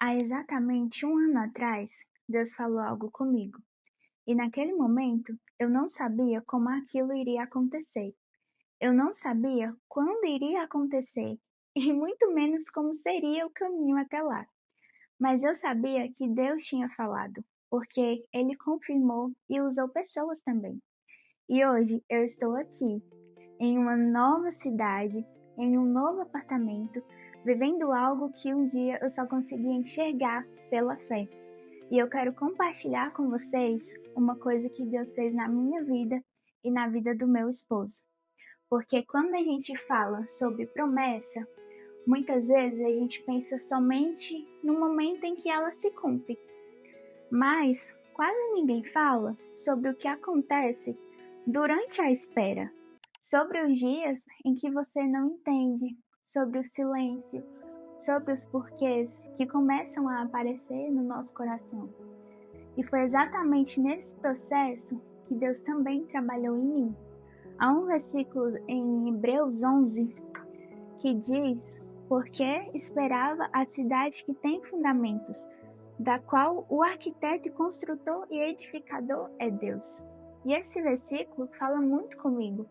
Há exatamente um ano atrás, Deus falou algo comigo, e naquele momento eu não sabia como aquilo iria acontecer. Eu não sabia quando iria acontecer, e muito menos como seria o caminho até lá. Mas eu sabia que Deus tinha falado, porque Ele confirmou e usou pessoas também. E hoje eu estou aqui, em uma nova cidade, em um novo apartamento, vivendo algo que um dia eu só conseguia enxergar pela fé. E eu quero compartilhar com vocês uma coisa que Deus fez na minha vida e na vida do meu esposo. Porque quando a gente fala sobre promessa, muitas vezes a gente pensa somente no momento em que ela se cumpre. Mas quase ninguém fala sobre o que acontece durante a espera, sobre os dias em que você não entende, sobre o silêncio, sobre os porquês que começam a aparecer no nosso coração. E foi exatamente nesse processo que Deus também trabalhou em mim. Há um versículo em Hebreus 11 que diz: Porque esperava a cidade que tem fundamentos, da qual o arquiteto e construtor e edificador é Deus. E esse versículo fala muito comigo,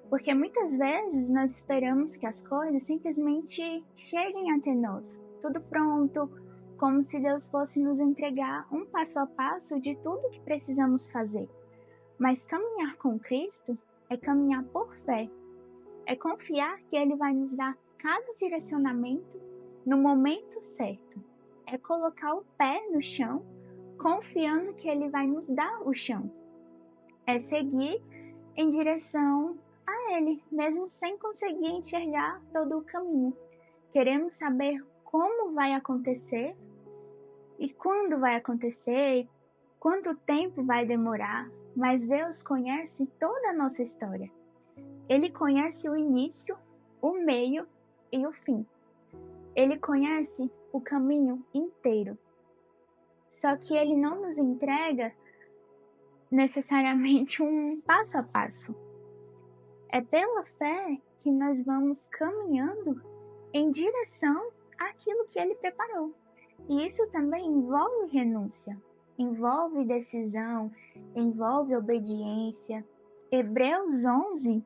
porque muitas vezes nós esperamos que as coisas simplesmente cheguem até nós, tudo pronto, como se Deus fosse nos entregar um passo a passo de tudo que precisamos fazer. Mas caminhar com Cristo é caminhar por fé, é confiar que Ele vai nos dar cada direcionamento no momento certo, é colocar o pé no chão, confiando que Ele vai nos dar o chão, é seguir em direção a Ele, mesmo sem conseguir enxergar todo o caminho. Queremos saber como vai acontecer e quando vai acontecer, quanto tempo vai demorar, mas Deus conhece toda a nossa história. Ele conhece o início, o meio e o fim. Ele conhece o caminho inteiro. Só que Ele não nos entrega necessariamente um passo a passo. É pela fé que nós vamos caminhando em direção àquilo que Ele preparou. E isso também envolve renúncia, envolve decisão, envolve obediência. Hebreus 11,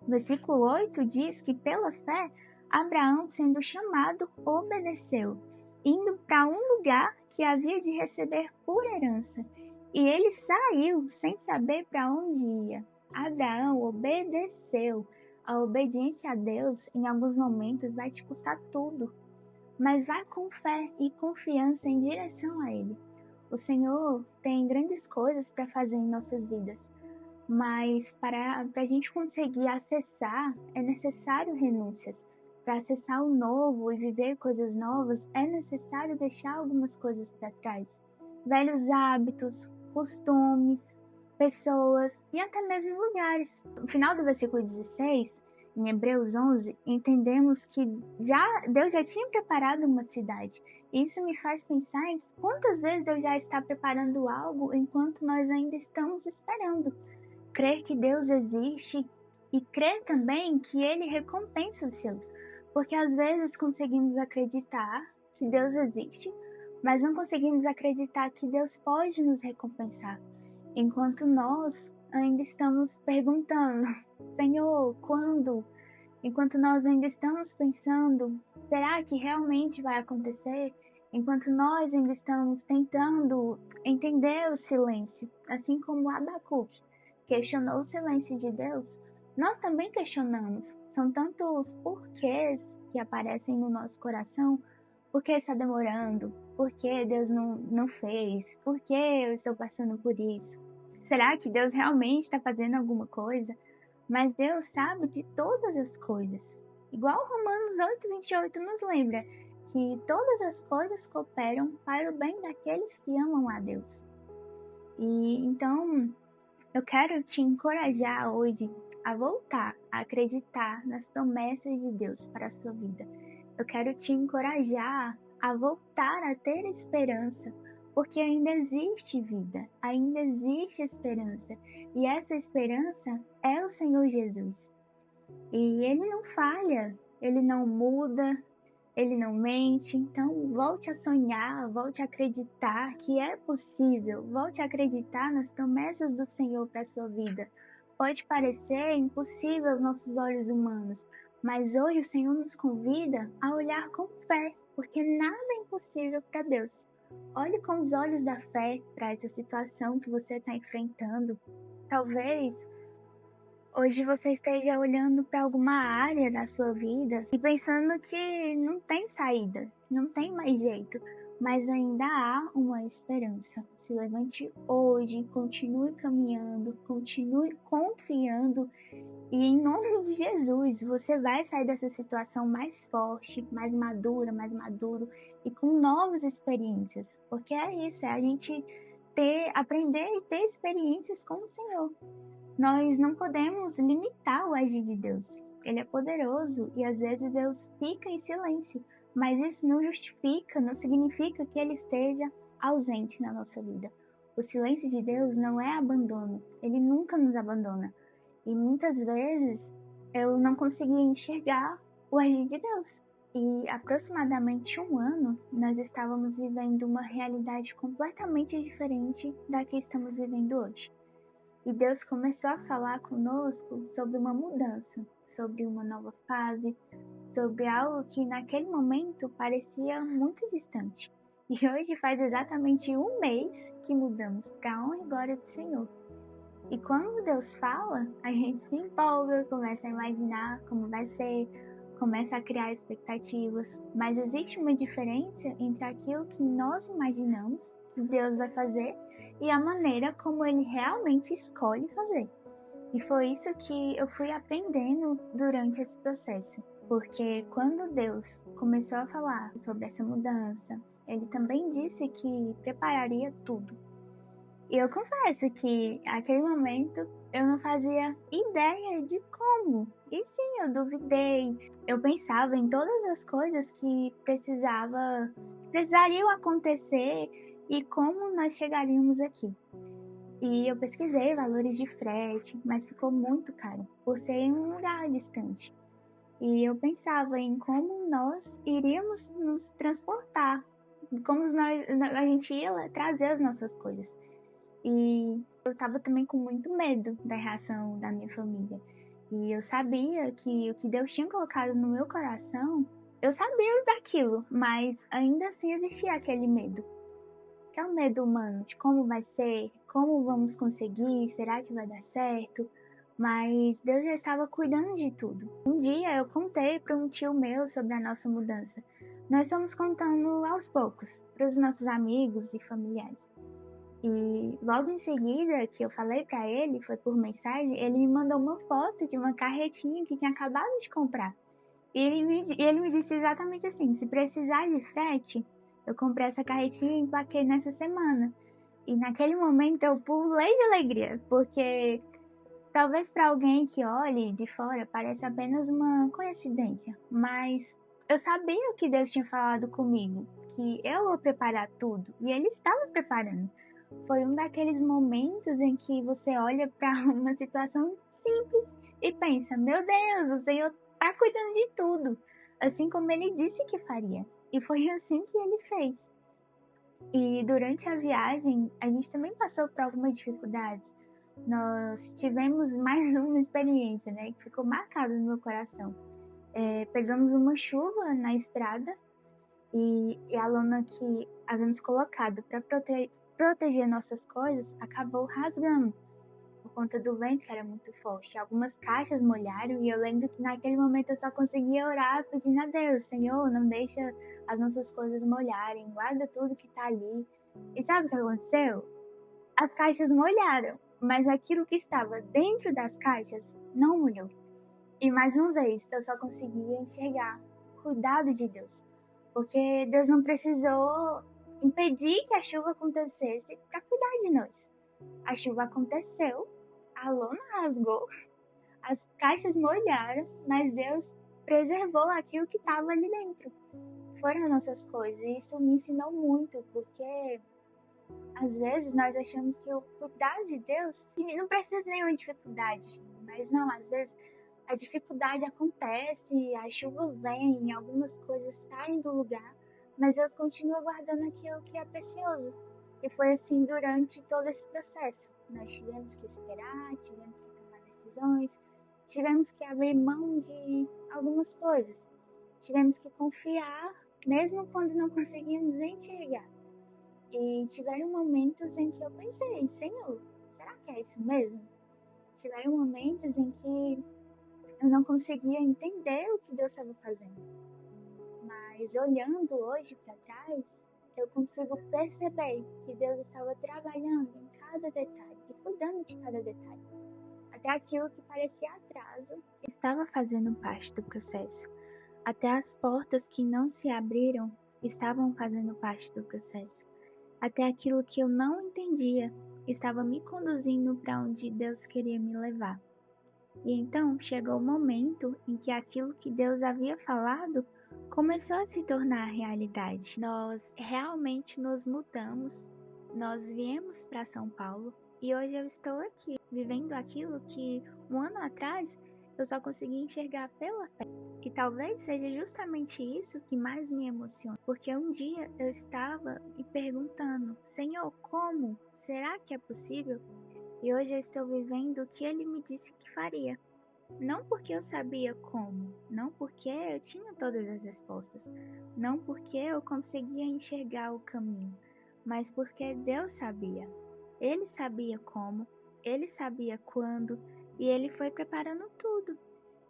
versículo 8 diz que pela fé, Abraão, sendo chamado, obedeceu, indo para um lugar que havia de receber por herança. E ele saiu sem saber para onde ia. Abraão obedeceu. A obediência a Deus, em alguns momentos, vai te custar tudo, mas vai com fé e confiança em direção a Ele. O Senhor tem grandes coisas para fazer em nossas vidas, mas para a gente conseguir acessar, é necessário renúncias. Para acessar o novo e viver coisas novas, é necessário deixar algumas coisas para trás. Velhos hábitos, costumes, pessoas e até mesmo lugares. No final do versículo 16, em Hebreus 11, entendemos que Deus já tinha preparado uma cidade. Isso me faz pensar em quantas vezes Deus já está preparando algo enquanto nós ainda estamos esperando. Crer que Deus existe e crer também que Ele recompensa os seus. Porque às vezes conseguimos acreditar que Deus existe, mas não conseguimos acreditar que Deus pode nos recompensar. Enquanto nós ainda estamos perguntando, Senhor, quando? Enquanto nós ainda estamos pensando, será que realmente vai acontecer? Enquanto nós ainda estamos tentando entender o silêncio, assim como Abacuque questionou o silêncio de Deus, nós também questionamos. São tantos porquês que aparecem no nosso coração. Por que está demorando? Por que Deus não fez? Por que eu estou passando por isso? Será que Deus realmente está fazendo alguma coisa? Mas Deus sabe de todas as coisas. Igual Romanos 8:28 nos lembra que todas as coisas cooperam para o bem daqueles que amam a Deus. E então eu quero te encorajar hoje a voltar a acreditar nas promessas de Deus para a sua vida. Eu quero te encorajar a voltar a ter esperança, porque ainda existe vida, ainda existe esperança. E essa esperança é o Senhor Jesus. E Ele não falha, Ele não muda, Ele não mente, então volte a sonhar, volte a acreditar que é possível, volte a acreditar nas promessas do Senhor para a sua vida. Pode parecer impossível aos nossos olhos humanos, mas hoje o Senhor nos convida a olhar com fé, porque nada é impossível para Deus. Olhe com os olhos da fé para essa situação que você está enfrentando. Talvez hoje você esteja olhando para alguma área da sua vida e pensando que não tem saída, não tem mais jeito, mas ainda há uma esperança. Se levante hoje, continue caminhando, continue confiando e em nome de Jesus você vai sair dessa situação mais forte, mais madura, mais maduro e com novas experiências, porque é isso, é a gente aprender e ter experiências com o Senhor. Nós não podemos limitar o agir de Deus. Ele é poderoso e às vezes Deus fica em silêncio, mas isso não justifica, não significa que ele esteja ausente na nossa vida. O silêncio de Deus não é abandono, ele nunca nos abandona. E muitas vezes eu não conseguia enxergar o agir de Deus. E aproximadamente 1 ano nós estávamos vivendo uma realidade completamente diferente da que estamos vivendo hoje. E Deus começou a falar conosco sobre uma mudança, sobre uma nova fase, sobre algo que naquele momento parecia muito distante. E hoje faz exatamente 1 mês que mudamos para a honra e glória do Senhor. E quando Deus fala, a gente se empolga, começa a imaginar como vai ser, começa a criar expectativas. Mas existe uma diferença entre aquilo que nós imaginamos que Deus vai fazer e a maneira como Ele realmente escolhe fazer. E foi isso que eu fui aprendendo durante esse processo. Porque quando Deus começou a falar sobre essa mudança, Ele também disse que prepararia tudo. E eu confesso que naquele momento eu não fazia ideia de como. E sim, eu duvidei. Eu pensava em todas as coisas que precisariam acontecer e como nós chegaríamos aqui. E eu pesquisei valores de frete, mas ficou muito caro, por ser em um lugar distante. E eu pensava em como nós iríamos nos transportar, como a gente ia trazer as nossas coisas. E eu estava também com muito medo da reação da minha família. E eu sabia que o que Deus tinha colocado no meu coração, eu sabia daquilo, mas ainda assim existia aquele medo. Que é o medo humano, de como vai ser, como vamos conseguir, será que vai dar certo? Mas Deus já estava cuidando de tudo. Um dia eu contei para um tio meu sobre a nossa mudança. Nós fomos contando aos poucos, para os nossos amigos e familiares. E logo em seguida que eu falei para ele, foi por mensagem, ele me mandou uma foto de uma carretinha que tinha acabado de comprar. E ele me disse exatamente assim, se precisar de frete, eu comprei essa carretinha e embarquei nessa semana. E naquele momento eu pulei de alegria, porque talvez para alguém que olhe de fora pareça apenas uma coincidência, mas eu sabia o que Deus tinha falado comigo, que eu vou preparar tudo, e Ele estava preparando. Foi um daqueles momentos em que você olha para uma situação simples e pensa, meu Deus, o Senhor está cuidando de tudo, assim como Ele disse que faria. E foi assim que Ele fez. E durante a viagem, a gente também passou por algumas dificuldades. Nós tivemos mais uma experiência, né, que ficou marcada no meu coração. Pegamos uma chuva na estrada e a lona que havíamos colocado para proteger nossas coisas acabou rasgando por conta do vento que era muito forte. Algumas caixas molharam e eu lembro que naquele momento eu só conseguia orar pedindo a Deus, Senhor, não deixa as nossas coisas molharem, guarda tudo que tá ali. E sabe o que aconteceu? As caixas molharam, mas aquilo que estava dentro das caixas não molhou. E mais uma vez, eu só conseguia enxergar o cuidado de Deus. Porque Deus não precisou impedir que a chuva acontecesse para cuidar de nós. A chuva aconteceu, a lona rasgou, as caixas molharam, mas Deus preservou aquilo que estava ali dentro. Foram nossas coisas. E isso me ensinou muito, porque às vezes nós achamos que o cuidado de Deus não precisa de nenhuma dificuldade. Mas não, às vezes A dificuldade acontece, a chuva vem, algumas coisas saem do lugar, mas Deus continua guardando aquilo que é precioso. E foi assim durante todo esse processo. Nós tivemos que esperar, tivemos que tomar decisões, tivemos que abrir mão de algumas coisas. Tivemos que confiar, mesmo quando não conseguíamos enxergar. E tiveram momentos em que eu pensei, Senhor, será que é isso mesmo? Tiveram momentos em que eu não conseguia entender o que Deus estava fazendo. Mas olhando hoje para trás, eu consigo perceber que Deus estava trabalhando em cada detalhe e cuidando de cada detalhe. Até aquilo que parecia atraso estava fazendo parte do processo. Até as portas que não se abriram estavam fazendo parte do processo. Até aquilo que eu não entendia estava me conduzindo para onde Deus queria me levar. E então chegou o momento em que aquilo que Deus havia falado começou a se tornar realidade. Nós realmente nos mudamos, nós viemos para São Paulo e hoje eu estou aqui, vivendo aquilo que um ano atrás eu só conseguia enxergar pela fé. E talvez seja justamente isso que mais me emociona, porque um dia eu estava me perguntando, Senhor, como? Será que é possível? E hoje eu estou vivendo o que Ele me disse que faria. Não porque eu sabia como, não porque eu tinha todas as respostas, não porque eu conseguia enxergar o caminho, mas porque Deus sabia. Ele sabia como, Ele sabia quando, e Ele foi preparando tudo.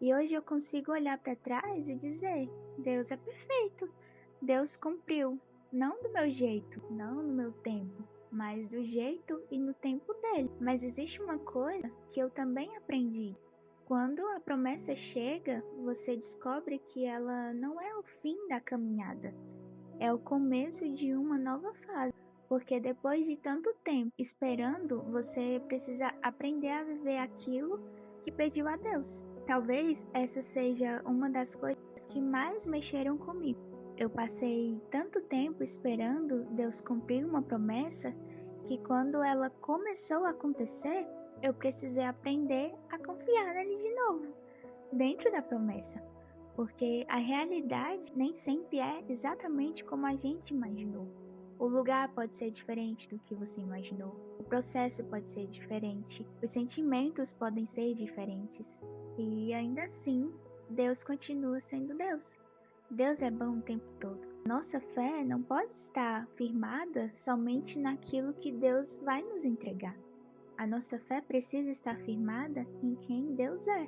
E hoje eu consigo olhar para trás e dizer, Deus é perfeito, Deus cumpriu, não do meu jeito, não no meu tempo, mas do jeito e no tempo dele. Mas existe uma coisa que eu também aprendi. Quando a promessa chega, você descobre que ela não é o fim da caminhada, é o começo de uma nova fase. Porque depois de tanto tempo esperando, você precisa aprender a viver aquilo que pediu a Deus. Talvez essa seja uma das coisas que mais mexeram comigo. Eu passei tanto tempo esperando Deus cumprir uma promessa que quando ela começou a acontecer, eu precisei aprender a confiar nele de novo, dentro da promessa. Porque a realidade nem sempre é exatamente como a gente imaginou. O lugar pode ser diferente do que você imaginou. O processo pode ser diferente. Os sentimentos podem ser diferentes. E ainda assim, Deus continua sendo Deus. Deus é bom o tempo todo. Nossa fé não pode estar firmada somente naquilo que Deus vai nos entregar. A nossa fé precisa estar firmada em quem Deus é.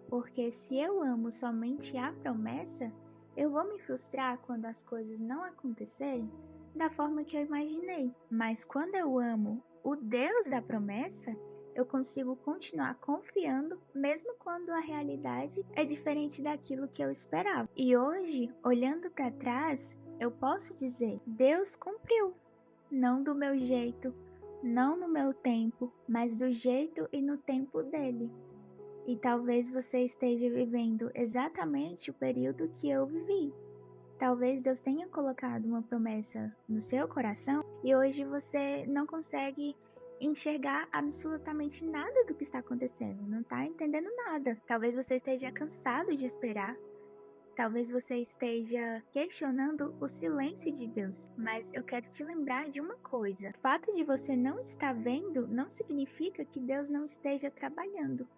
Porque se eu amo somente a promessa, eu vou me frustrar quando as coisas não acontecerem da forma que eu imaginei. Mas quando eu amo o Deus da promessa, eu consigo continuar confiando mesmo quando a realidade é diferente daquilo que eu esperava. E hoje, olhando para trás, eu posso dizer, Deus cumpriu. Não do meu jeito, não no meu tempo, mas do jeito e no tempo dele. E talvez você esteja vivendo exatamente o período que eu vivi. Talvez Deus tenha colocado uma promessa no seu coração e hoje você não consegue enxergar absolutamente nada do que está acontecendo, não está entendendo nada. Talvez você esteja cansado de esperar. Talvez você esteja questionando o silêncio de Deus, mas eu quero te lembrar de uma coisa. O fato de você não estar vendo não significa que Deus não esteja trabalhando.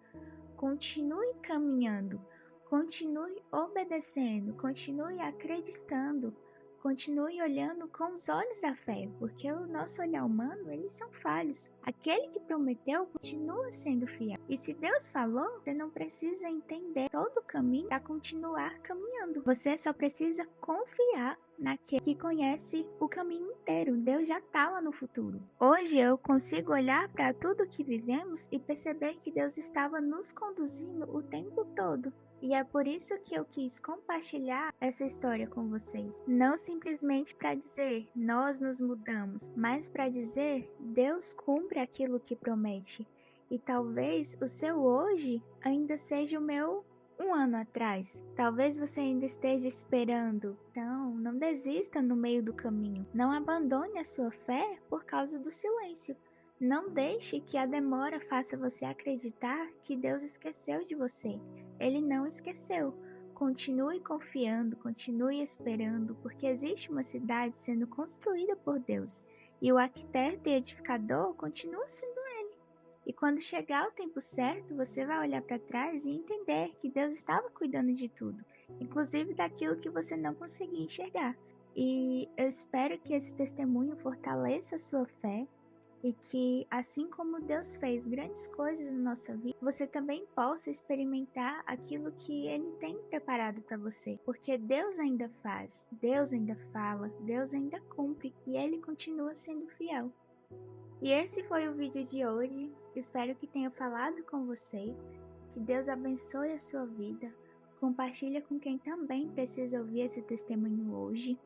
Continue caminhando, continue obedecendo, continue acreditando, continue olhando com os olhos da fé, porque o nosso olhar humano, eles são falhos. Aquele que prometeu continua sendo fiel. E se Deus falou, você não precisa entender todo o caminho para continuar caminhando. Você só precisa confiar naquele que conhece o caminho inteiro. Deus já está lá no futuro. Hoje eu consigo olhar para tudo que vivemos e perceber que Deus estava nos conduzindo o tempo todo. E é por isso que eu quis compartilhar essa história com vocês. Não simplesmente para dizer nós nos mudamos, mas para dizer Deus cumpre aquilo que promete. E talvez o seu hoje ainda seja o meu um ano atrás. Talvez você ainda esteja esperando. Então, não desista no meio do caminho. Não abandone a sua fé por causa do silêncio. Não deixe que a demora faça você acreditar que Deus esqueceu de você. Ele não esqueceu. Continue confiando, continue esperando, porque existe uma cidade sendo construída por Deus e o arquiteto e edificador continua sendo Ele. E quando chegar o tempo certo, você vai olhar para trás e entender que Deus estava cuidando de tudo, inclusive daquilo que você não conseguia enxergar. E eu espero que esse testemunho fortaleça a sua fé e que, assim como Deus fez grandes coisas na nossa vida, você também possa experimentar aquilo que Ele tem preparado para você. Porque Deus ainda faz, Deus ainda fala, Deus ainda cumpre e Ele continua sendo fiel. E esse foi o vídeo de hoje. Espero que tenha falado com você. Que Deus abençoe a sua vida. Compartilha com quem também precisa ouvir esse testemunho hoje.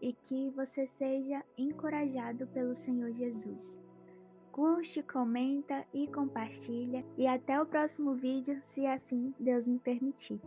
E que você seja encorajado pelo Senhor Jesus. Curte, comenta e compartilha. E até o próximo vídeo, se assim Deus me permitir.